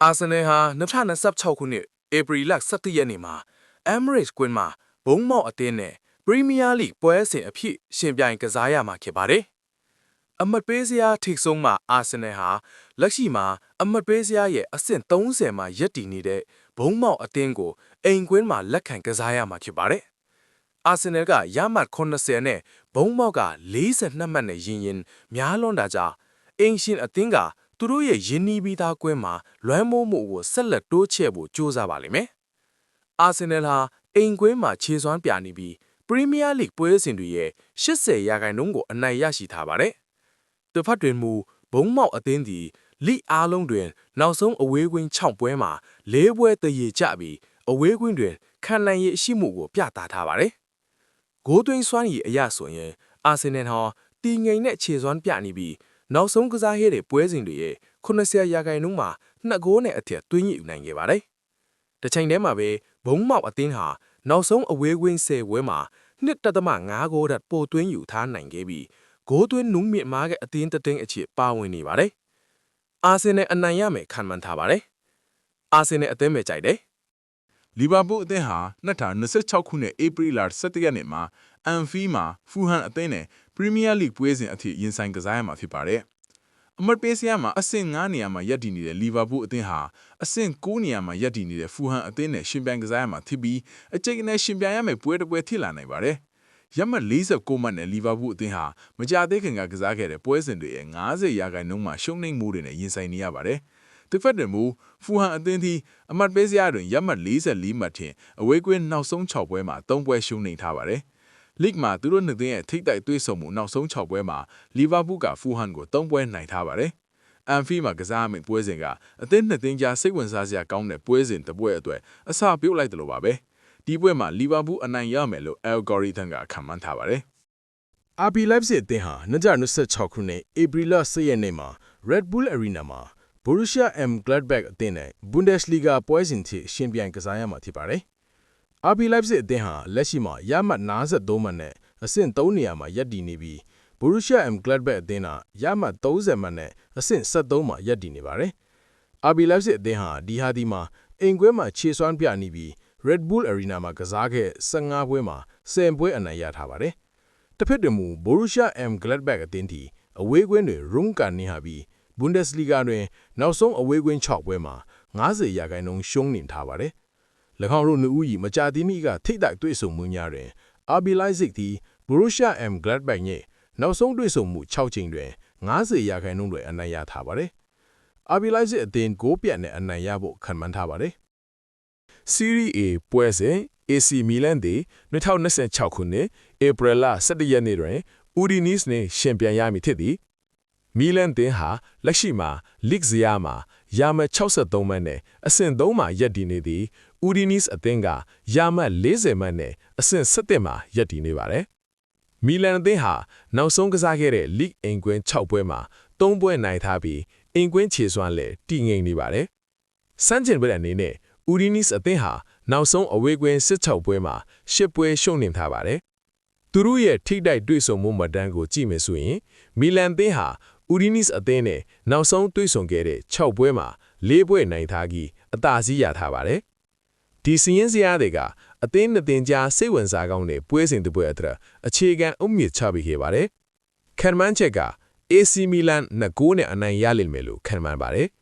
အာဆင်နယ်ဟာ2026ခုနှစ်ဧပြီလ17ရက်နေ့မှာ Emirates ကွင်းမှာဘုံမောက်အသင်းနဲ့ Premier League ပွဲစဉ်အဖြစ်ရှင်ပြိုင်ကစားရမှာဖြစ်ပါတယ်။အမတ်ပေးစရာထိဆုံးမှာအာဆင်နယ်ဟာလက်ရှိမှာအမတ်ပေးစရာရဲ့အဆင့်30မှာရပ်တည်နေတဲ့ဘုံမောက်အသင်းကိုအိမ်ကွင်းမှာလက်ခံကစားရမှာဖြစ်ပါတယ်။အာဆင်နယ်ကရမှတ်80နဲ့ဘုံမောက်က42မှတ်နဲ့ရင်များလွန်တာကြောင့်အင်ရှင်အသင်းကသူတို့ရဲ့ယင်းနီးပြီးသားကွင်းမှာလွမ်းမိုးမှုကိုဆက်လက်တိုးချဲ့ဖို့ကြိုးစားပါလိမ့်မယ်။အာဆင်နယ်ဟာအိမ်ကွင်းမှာခြေစွမ်းပြနေပြီးပရီးမီးယားလိဂ်ပွဲစဉ်တွေရဲ့80%ကိုအနိုင်ရရှိထားပါတယ်။တစ်ဖက်တွင်မူဘုံမောက်အသင်းသည်လိအားလုံးတွင်နောက်ဆုံးအဝေးကွင်း6ပွဲမှာ4ပွဲတရေကျပြီးအဝေးကွင်းတွင်ခံနိုင်ရရှိမှုကိုပြသထားပါတယ်။ဂိုးသွင်းစွမ်းရည်အရဆိုရင်အာဆင်နယ်ဟာတည်ငြိမ်တဲ့ခြေစွမ်းပြနေပြီးနောက်ဆုံးကစားခဲ့တဲ့ပွဲစဉ်တွေရဲ့80%မှာ2ဂိုးနဲ့အထက်သွင်းယူနိုင်ခဲ့ပါတယ်။တစ်ချိန်တည်းမှာပဲဘုံမောက်အသင်းဟာနောက်ဆုံးအဝေးကွင်း10ပွဲမှာ2.5ဂိုးထပ်ပိုသွင်းယူထားနိုင်ခဲ့ပြီးဂိုးသွင်းနုံးမြင့်မားတဲ့အသင်းတစ်တင်းအဖြစ်ပါဝင်နေပါတယ်။အာဆင်နယ်အနိုင်ရမယ်ခံမှန်းထားပါတယ်။အာဆင်နယ်အသင်းပဲကြိုက်တယ်လီဗာပူးအသင်းဟာ2026ခုနှစ်ဧပြီလ17ရက်နေ့မှာအန်ဖီမှာဖူဟန်အသင်းနဲ့ပရီးမီးယားလိဂ်ပွဲစဉ်အထိရင်ဆိုင်ကစားရမှာဖြစ်ပါတယ်။အမတ်ပေးစရာမှာအဆင့်9နေရာမှာရပ်တည်နေတဲ့လီဗာပူးအသင်းဟာအဆင့်9နေရာမှာရပ်တည်နေတဲ့ဖူဟန်အသင်းနဲ့ရှင်ပြိုင်ကစားရမှာဖြစ်ပြီးအကျိတ်နဲ့ရှင်ပြိုင်ရမယ့်ပွဲတစ်ပွဲထိလာနိုင်ပါတယ်။ရမှတ်49မှတ်နဲ့လီဗာပူးအသင်းဟာမကြာသေးခင်ကကစားခဲ့တဲ့ပွဲစဉ်တွေရဲ့90%မှာရှုံးနိမ့်မှုတွေနဲ့ရင်ဆိုင်နေရပါတယ်။တစ်ဖက်တွင်မူဖူဟန်အသင်းသည်အမတ်ပေးစရာတွင်ရမှတ်44မှတ်ထင်အဝေးကွင်းနောက်ဆုံး6ပွဲမှာ3ပွဲရှုံးနိမ့်ထားပါတယ်။လိဂ်မှာသူတို့နှစ်သင်းရဲ့ထိပ်တိုက်တွေ့ဆုံမှုနောက်ဆုံး6ပွဲမှာလီဗာပူးကဖူဟန်ကို3ပွဲနိုင်ထားပါတယ်။အန်ဖီမှာကစားမယ့်ပွဲစဉ်ကအသင်းနှစ်သင်းကြားစိတ်ဝင်စားစရာကောင်းတဲ့ပွဲစဉ်တစ်ပွဲအတွက်အစပြုတ်လိုက်တယ်လို့ပါပဲ။ဒီပွဲမှာလီဗာပူးအနိုင်ရမယ်လို့အယ်ဂေါ်ရီသန်ကခန့်မှန်းထားပါတယ်။ RB Leipzig အသင်းဟာ2026ခုနှစ်ဧပြီလ10ရက်နေ့မှာ Red Bull Arena မှာ Borussia Mönchengladbach အသင်းနဲ့ Bundesliga ပွဲစဉ်ထိရှင်ပြိုင်ကစားရမှာဖြစ်ပါတယ်။ RB Leipzig အသင်းဟာလက်ရှိမှာရမှတ်53မှတ်နဲ့အဆင့်3နေရာမှာရပ်တည်နေပြီး Borussia Mönchengladbach အသင်းကရမှတ်30မှတ်နဲ့အဆင့်73မှာရပ်တည်နေပါတယ်။ RB Leipzig အသင်းဟာဒီမှာအိမ်ကွင်းမှာခြေစွမ်းပြနေပြီး Red Bull Arena မှာကစားခဲ့15ပွဲမှာ10ပွဲအနိုင်ရထားပါတယ်။တစ်ဖက်တွင်မူ Borussia Mönchengladbach အသင်းတီအဝေးကွင်းတွင်ရုံးကန်နေဟာပြီး Bundesliga တွင်နောက်ဆုံးအဝေးကွင်း6ပွဲမှာ90%ရှုံးနိမ့်ထားပါတယ်။၎င်းတို့နှစ်ဦး၏မကြာသေးမီကထိပ်တိုက်တွေ့ဆုံမှုများတွင် RB Leipzig သည် Borussia Mönchengladbach နှင့်နောက်ဆုံးတွေ့ဆုံမှု6ချိန်တွင်90%တွင်အနိုင်ရထားပါတယ်။ RB Leipzig အသင်းဂိုးပြတ်နဲ့အနိုင်ရဖို့ခံမှန်းထားပါတယ်။ Serie A ပွဲစဉ် AC Milan သည်2026ခုနှစ်ဧပြီလ17ရက်နေ့တွင် Udinese နှင့်ရှင်ပြိုင်ရမည်ဖြစ်သည်။မီလန်သင်းဟာလက်ရှိမှာလိဂ်ဇယားမှာရမှတ်63မှတ်နဲ့အဆင့်3မှာရပ်တည်နေသည်။ Udinese အသင်းကရမှတ်40မှတ်နဲ့အဆင့်7မှာရပ်တည်နေပါတယ်။မီလန်အသင်းဟာနောက်ဆုံးကစားခဲ့တဲ့လိဂ်အိမ်ကွင်း6ပွဲမှာ3ပွဲနိုင်ထားပြီးအိမ်ကွင်းခြေစွမ်းလည်းတည်ငြိမ်နေပါတယ်။စမ်းချင်ပွဲအနေနဲ့ Udinese အသင်းဟာနောက်ဆုံးအဝေးကွင်း16ပွဲမှာ10ပွဲရှုံးနိမ့်ထားပါတယ်။သူတို့ရဲ့ထိပ်တိုက်တွေ့ဆုံမှုမှတ်တမ်းကိုကြည့်မယ်ဆိုရင်မီလန်အသင်းဟာ Udinese အသင်းနဲ့နောက်ဆုံးတွေ့ဆုံခဲ့တဲ့6ပွဲမှာ4ပွဲနိုင်ထားပြီးအသာစီးရထားပါတယ်။ဒီစီးရင်စရာတွေကအသင်းနှစ်သင်းကြားစိတ်ဝင်စားကောင်းတဲ့ပွဲစဉ်တစ်ပွဲအတွက်အခြေခံအုတ်မြစ်ချပေးခဲ့ပါတယ်။ခံမှန်းချက်က AC Milan 2 ဂိုးနဲ့အနိုင်ရလိမ့်မယ်လို့ခံမှန်းပါတယ်။